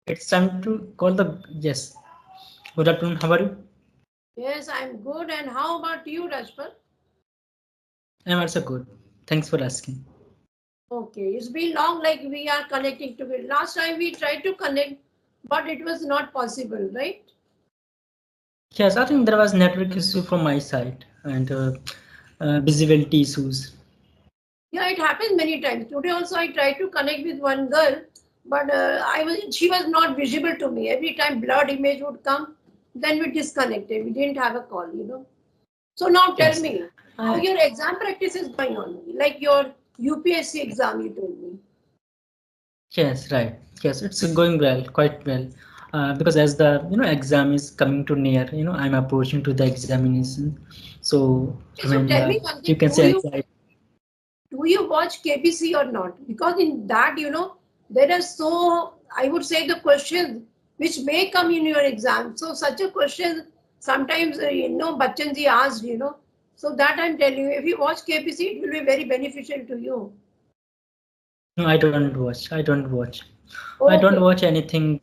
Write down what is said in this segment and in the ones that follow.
It's time to call the yes. Good afternoon. How are you? Yes, I'm good. And how about you, Rajpal? I'm also good. Thanks for asking. Okay, it's been long like we are connecting to it. Last time we tried to connect, but it was not possible, right? Yes, I think there was network issue from my side and visibility issues. Yeah, it happens many times. Today also I tried to connect with one girl, but she was not visible to me. Every time blurred image would come, then we disconnected. We didn't have a call. So now tell Yes. me, how Uh, your exam practice is going on? Like your UPSC exam, you told me. yes, right. Yes, it's going well, quite well. Because as the exam is coming to near, I'm approaching to the examination. So I Okay, so mean, tell me one you thing. can say anxiety. Do you watch KBC or not? Because in that, there are so, I would say, the questions which may come in your exam. So such a question sometimes, Bachchanji asked. So that I'm telling you, if you watch KBC, it will be very beneficial to you. No, I don't watch. I don't watch. I don't Okay. watch anything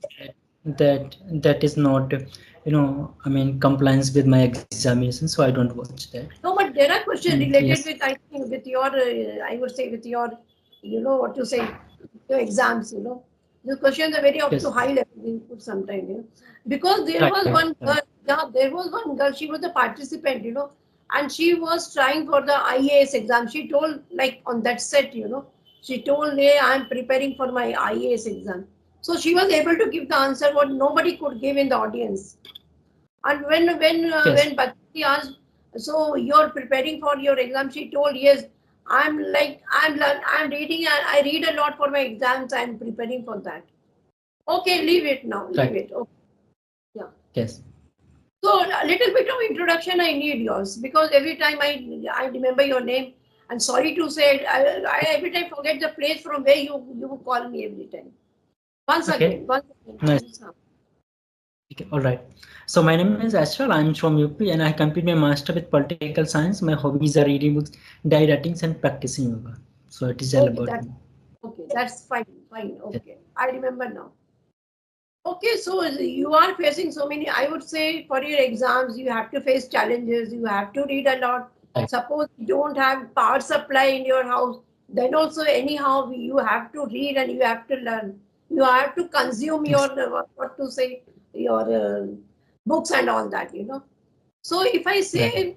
that is not, I mean, compliance with my examination. So I don't watch that. No, but there are questions And yes, related with, I think, with your, I would say, with your, what to say, your exams. The questions are very up yes, to high level input sometimes. Because there right, was right. one girl, yeah, there was one girl, she was a participant, and she was trying for the IAS exam. She told, like, on that set, she told me, I'm preparing for my IAS exam. So she was able to give the answer what nobody could give in the audience. And Yes, when Bhakti asked, so you're preparing for your exam, she told, yes, I'm reading and I read a lot for my exams. I'm preparing for that. Okay, leave it now. right. Leave it. Okay, yeah. Yes. So a little bit of introduction I need yours because every time I remember your name. And sorry to say, I every time forget the place from where you call me every time. Once Okay. again, once again, Nice. please. Okay. All right. So my name is Ashwal. I'm from UP and I complete my master with political science. My hobbies are reading books, diary writings, and practicing yoga. So it is all Okay, about that's me. okay. That's fine. Fine. Yes. Okay, I remember now. Okay, so you are facing so many. I would say for your exams, you have to face challenges. You have to read a lot. Right. Suppose you don't have power supply in your house, then also anyhow you have to read and you have to learn. You have to consume your Yes. what to say your books and all that. So if I Right. say,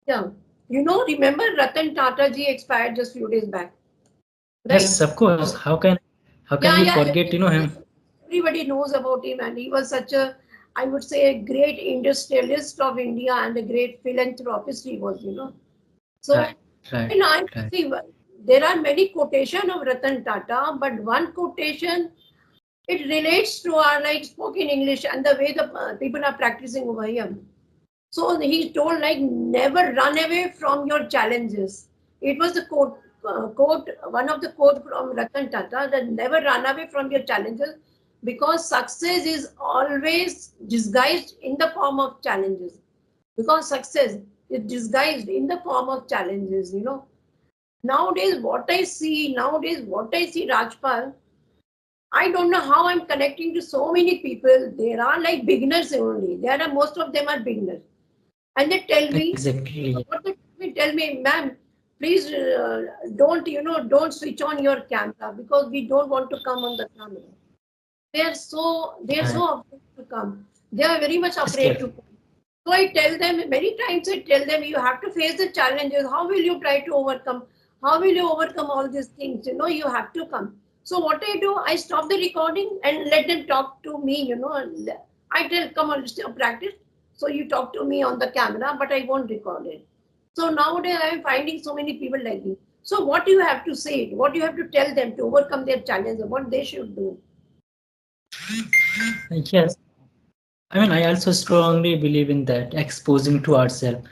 yeah, remember Ratan Tata ji expired just few days back, right? Yes, of course. How can we Yeah, yeah. forget, him? Everybody knows about him, and he was such a, I would say, a great industrialist of India and a great philanthropist. He was. Right. So Right. when I Right. see, there are many quotation of Ratan Tata, but one quotation it relates to our like spoken English and the way the people are practicing over here. So he told like never run away from your challenges. It was the one of the quote from Ratan Tata that never run away from your challenges because success is always disguised in the form of challenges. Because success is disguised in the form of challenges. Nowadays what I see, Rajpal, I don't know how I'm connecting to so many people. There are like beginners only. There are most of them are beginners and they tell me, Exactly. what they tell me, ma'am, please don't switch on your camera because we don't want to come on the camera. They are so afraid to come. They are very much afraid Scared. to come. So I tell them many times. I tell them you have to face the challenges. How will you try to overcome? How will you overcome all these things? You have to come. So what I do, I stop the recording and let them talk to me. And I tell, come on, still practice. So you talk to me on the camera, but I won't record it. So nowadays I am finding so many people like me. So what you have to say? What you have to tell them to overcome their challenges? What they should do? Yes. I mean, I also strongly believe in that exposing to ourselves.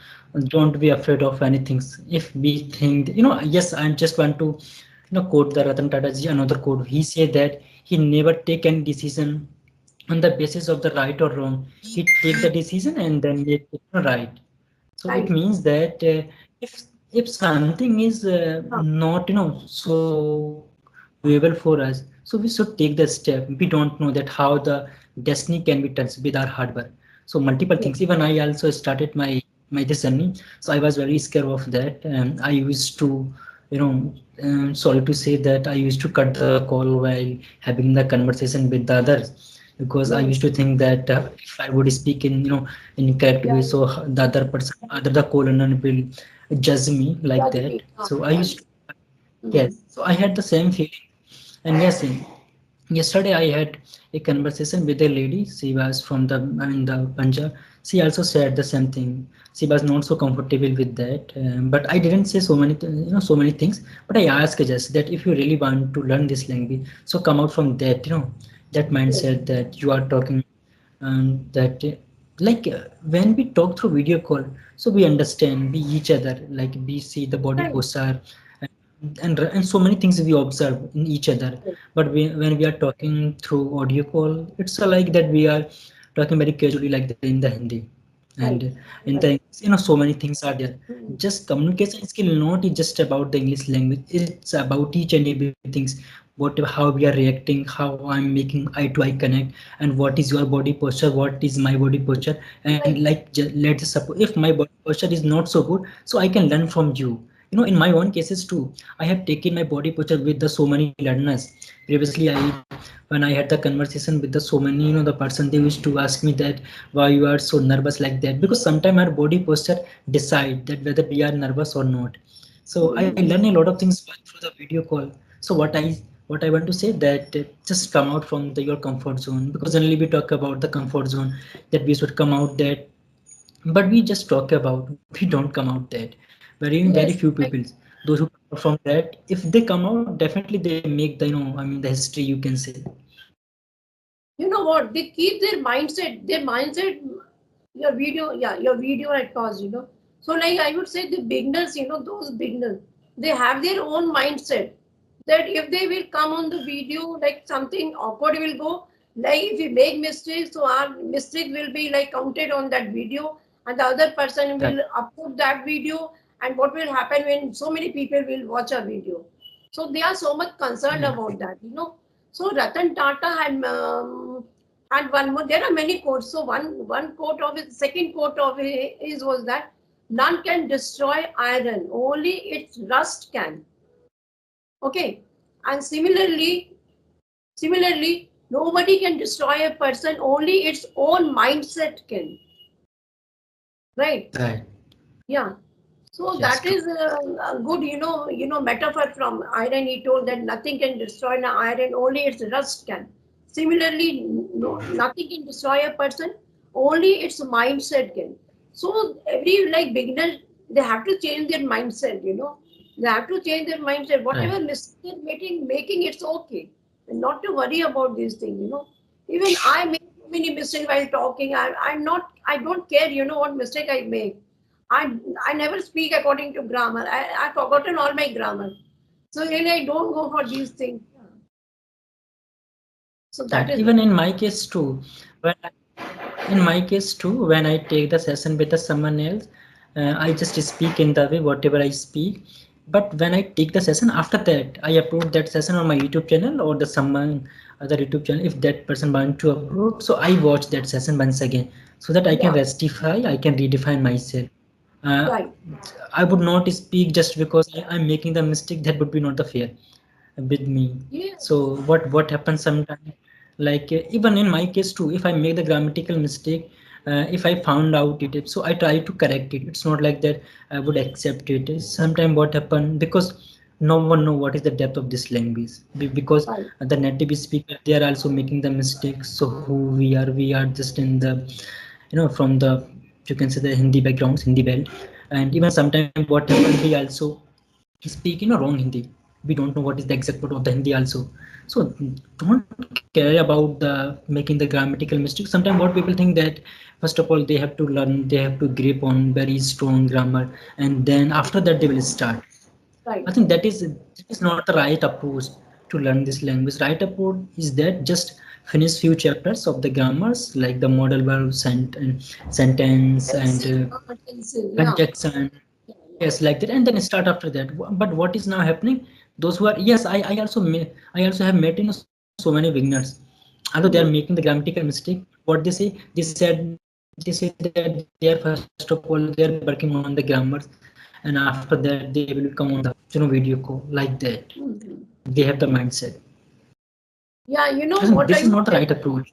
Don't be afraid of anything. If we think, yes, I just want to, quote the Ratan Tata ji, another quote. He said that he never take any decision on the basis of the right or wrong. He take the decision and then make it right. So it Right. means that if something is Huh. not, so doable for us, So we should take the step. We don't know that how the destiny can be touched with our hard work. So multiple Yes. things. Even I also started my this journey. So I was very scared of that. I used to, sorry to say that I used to cut the call while having the conversation with the others, because I used Yes. to think that if I would speak in in correct way, Yeah. so the other person, other the caller will judge me like Judge that. me. So I Yeah. used to, yes. Mm. So I had the same feeling, and yes, yesterday I had a conversation with a lady. She was from the Punjab. She also said the same thing. She was not so comfortable with that, but I didn't say so many, so many things. But I asked just that if you really want to learn this language, so come out from that, that Yes. mindset that you are talking, that like when we talk through video call, so we understand we each other, like we see the body Right. posture, and so many things we observe in each other. Right. But when we are talking through audio call, it's like that we are talking very casually, like that in the Hindi, and Right. in the Right. so many things are there. Mm. Just communication skill not is just about the English language. It's about each and everything. What, how we are reacting, how I'm making eye to eye connect, and what is your body posture, what is my body posture, and Right. like let's suppose if my body posture is not so good, so I can learn from you. In my own cases too, I have taken my body posture with the so many learners. Previously, I when I had the conversation with the so many, the person, they used to ask me that why you are so nervous like that, because sometimes our body posture decide that whether we are nervous or not. So I learn a Mm. lot of things through the video call. So what I want to say that just come out from your comfort zone, because generally we talk about the comfort zone, that we should come out that, but we just talk about, we don't come out that. Very few Yes. people, Right. those who come out from that, if they come out, definitely they make the, I mean the history, you can say. You know what? They keep their mindset, your video, yeah, your video at cause. So, like I would say, the beginners, those beginners, they have their own mindset that if they will come on the video, like something awkward will go. Like if we make mistakes, so our mistake will be like counted on that video, and the other person Right. will upload that video. And what will happen when so many people will watch a video? So they are so much concerned Yeah. about that. So Ratan Tata had one more. There are many quotes. So one quote of his, second quote of his was that none can destroy iron, only its rust can. Okay, and similarly, nobody can destroy a person, only its own mindset can. Right? Right. Yeah. So Yes, that true. is a good, metaphor from iron. He told that nothing can destroy an iron, only its rust can. Similarly, no, nothing can destroy a person, only its mindset can. So every like beginner, they have to change their mindset. They have to change their mindset. Right. Whatever mistake they're making it's okay, and not to worry about these things. Even I make so many mistakes while talking. I don't care. What mistake I make. I I never speak according to grammar. I've forgotten all my grammar. So really I don't go for these things. So that Right. is Even in my case too, when in my case too, when I take the session with the someone else, I just speak in the way whatever I speak. But when I take the session, after that I upload that session on my YouTube channel or the someone other YouTube channel. If that person want to upload, so I watch that session once again, so that I can yeah, rectify, I can redefine myself. Uh, right. I would not speak just because I'm making the mistake. That would be not the fair with me. Yes. So what happens sometimes, like even in my case too, if I make the grammatical mistake, if I found out it, so I try to correct it. It's not like that I would accept it. Sometimes what happen, because no one know what is the depth of this language, because Right. the native speaker, they are also making the mistakes. So who we are just in the, from the, you can say the Hindi backgrounds, Hindi belt. And even sometimes what happen, we also speak wrong Hindi. We don't know what is the exact word of the Hindi also. So don't care about the making the grammatical mistakes. Sometimes what people think that first of all they have to learn, they have to grip on very strong grammar, and then after that they will start. I Right. think that is not the right approach to learn this language. Right approach is that just finish few chapters of the grammars, like the modal verbs and sentence and Tenses, tenses, yeah. conjunction. Yeah, yeah. Yes, like that, and then start after that. But what is now happening? Those who are, yes, I also I also have met so many so many beginners, although they are making the grammatical mistake, what they say, they say that they are first of all they are working on the grammars, and after that they will come on the video call like that. Mhm. They have the mindset. Yeah, you I know think this what is I not would the right say? approach.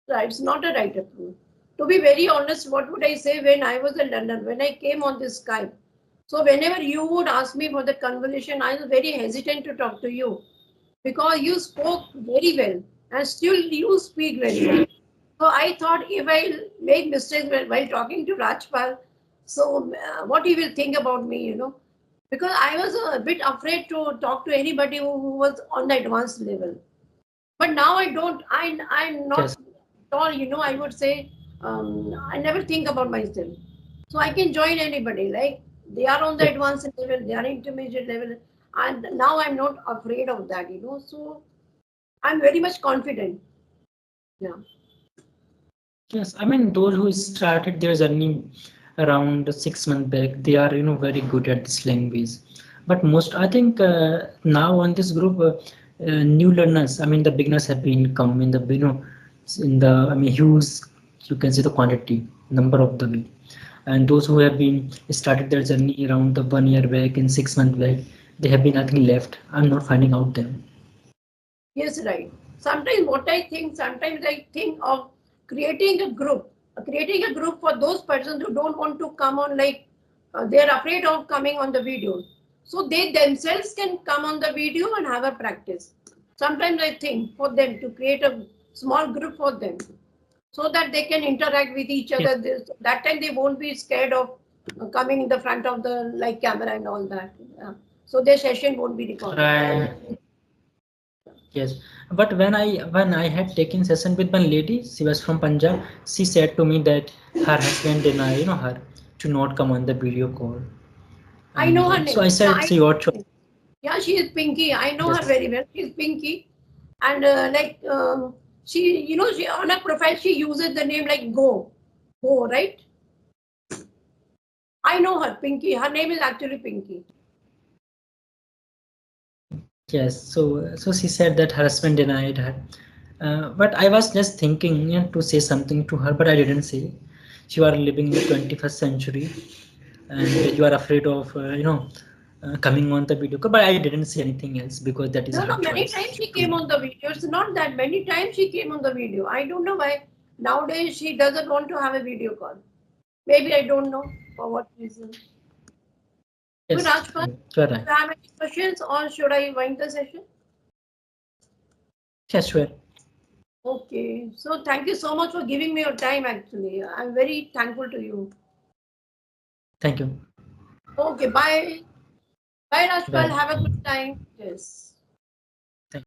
Right, it's not a right approach. To be very honest, what would I say when I was in London, when I came on this Skype? So whenever you would ask me for the conversation, I was very hesitant to talk to you because you spoke very well and still you speak very well. So I thought if I make mistakes while talking to Rajpal, so what he will think about me, because I was a bit afraid to talk to anybody who was on the advanced level. But now I don't. I'm Yes, not at all. I would say I never think about myself, so I can join anybody. Like they are on the yes, advanced level, they are intermediate level, and now I'm not afraid of that. So I'm very much confident. Yeah. yes. I mean, those who started their journey around 6 months back, they are very good at this language. But most, I think, now on this group, new learners. I mean, the beginners have been come in the in the I mean huge. You can see the quantity number of the way, and those who have been started their journey around the 1 year back and 6 months back, they have been nothing left. I'm not finding out them. Yes, right. Sometimes I think of creating a group for those persons who don't want to come on, like they're afraid of coming on the video. So they themselves can come on the video and have a practice. Sometimes I think for them to create a small group for them so that they can interact with each Yes, other. That time they won't be scared of coming in the front of the like camera and all that. So their session won't be recorded. right. Yes, but when I had taken session with one lady, she was from Punjab. She said to me that her husband denied, her to not come on the video call, I know her and so I name. Yeah, said, I "See know what her choice?" name. Yeah, she is Pinky. I know her Yes, very well. She's Pinky, and she on her profile she uses the name like Go, right? I know her, Pinky. Her name is actually Pinky. yes. So she said that her husband denied her, but I was just thinking, to say something to her, but I didn't say. You are living in the 21st century, and you are afraid of, coming on the video call. But I didn't say anything else because that is No, her no, many times choice she to came on the video. It's not that many times she came on the video. I don't know why nowadays she doesn't want to have a video call. Maybe I don't know for what reason. So Yes, Rajpal, you're do right. you have any questions or should I wind the session? Yes, sure. Okay, so thank you so much for giving me your time actually. I'm very thankful to you. Thank you. Okay, bye. Bye, Rajpal. Bye. Have a good time. Yes.